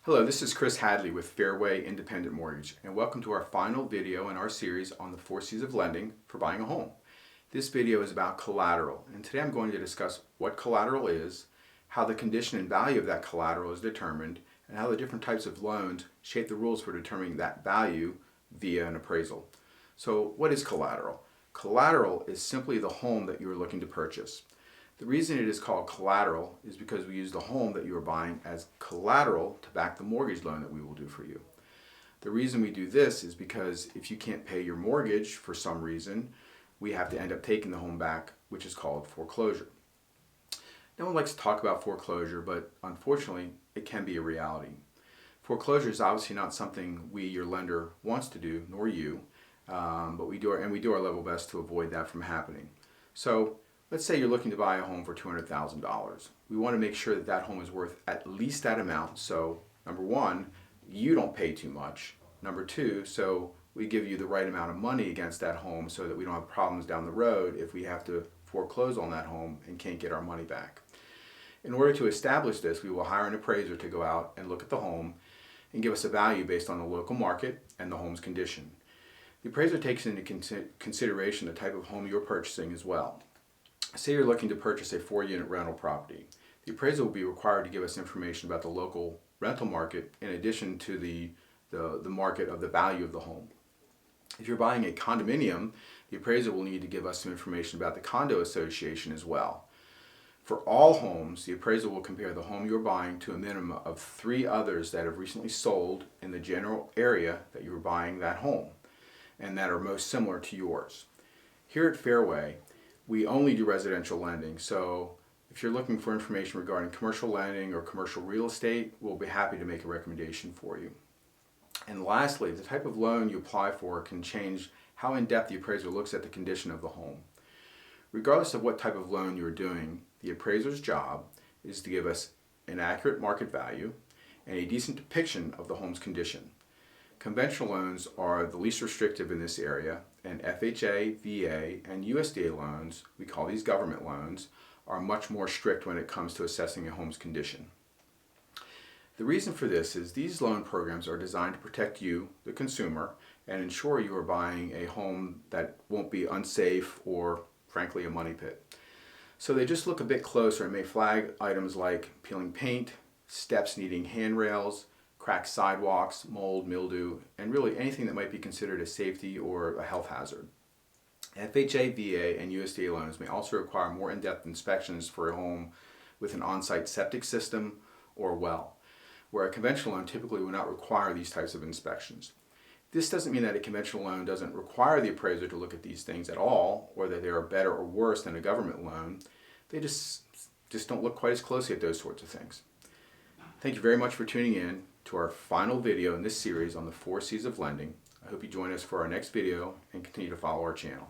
Hello, this is Chris Hadley with Fairway Independent Mortgage, and welcome to our final video in our series on the 4 C's of lending for buying a home. This video is about collateral, and today I'm going to discuss what collateral is, how the condition and value of that collateral is determined, and how the different types of loans shape the rules for determining that value via an appraisal. So what is collateral? Collateral is simply the home that you are looking to purchase. The reason it is called collateral is because we use the home that you are buying as collateral to back the mortgage loan that we will do for you. The reason we do this is because if you can't pay your mortgage for some reason, we have to end up taking the home back, which is called foreclosure. No one likes to talk about foreclosure, but unfortunately, it can be a reality. Foreclosure is obviously not something we, your lender, wants to do, nor you, but we do our level best to avoid that from happening. So, let's say you're looking to buy a home for $200,000. We want to make sure that that home is worth at least that amount. So, number one, you don't pay too much. Number two, so we give you the right amount of money against that home so that we don't have problems down the road if we have to foreclose on that home and can't get our money back. In order to establish this, we will hire an appraiser to go out and look at the home and give us a value based on the local market and the home's condition. The appraiser takes into consideration the type of home you're purchasing as well. Say you're looking to purchase a 4-unit rental property. The appraiser will be required to give us information about the local rental market in addition to the market of the value of the home. If you're buying a condominium, the appraiser will need to give us some information about the condo association as well. For all homes, the appraiser will compare the home you're buying to a minimum of 3 others that have recently sold in the general area that you're buying that home and that are most similar to yours. Here at Fairway, we only do residential lending, so if you're looking for information regarding commercial lending or commercial real estate, we'll be happy to make a recommendation for you. And lastly, the type of loan you apply for can change how in-depth the appraiser looks at the condition of the home. Regardless of what type of loan you're doing, the appraiser's job is to give us an accurate market value and a decent depiction of the home's condition. Conventional loans are the least restrictive in this area, and FHA, VA, and USDA loans, we call these government loans, are much more strict when it comes to assessing a home's condition. The reason for this is these loan programs are designed to protect you, the consumer, and ensure you are buying a home that won't be unsafe or, frankly, a money pit. So they just look a bit closer and may flag items like peeling paint, steps needing handrails, cracked sidewalks, mold, mildew, and really anything that might be considered a safety or a health hazard. FHA, VA, and USDA loans may also require more in-depth inspections for a home with an on-site septic system or well, where a conventional loan typically will not require these types of inspections. This doesn't mean that a conventional loan doesn't require the appraiser to look at these things at all, or that they are better or worse than a government loan. They just don't look quite as closely at those sorts of things. Thank you very much for tuning in to our final video in this series on the 4 C's of lending. I hope you join us for our next video and continue to follow our channel.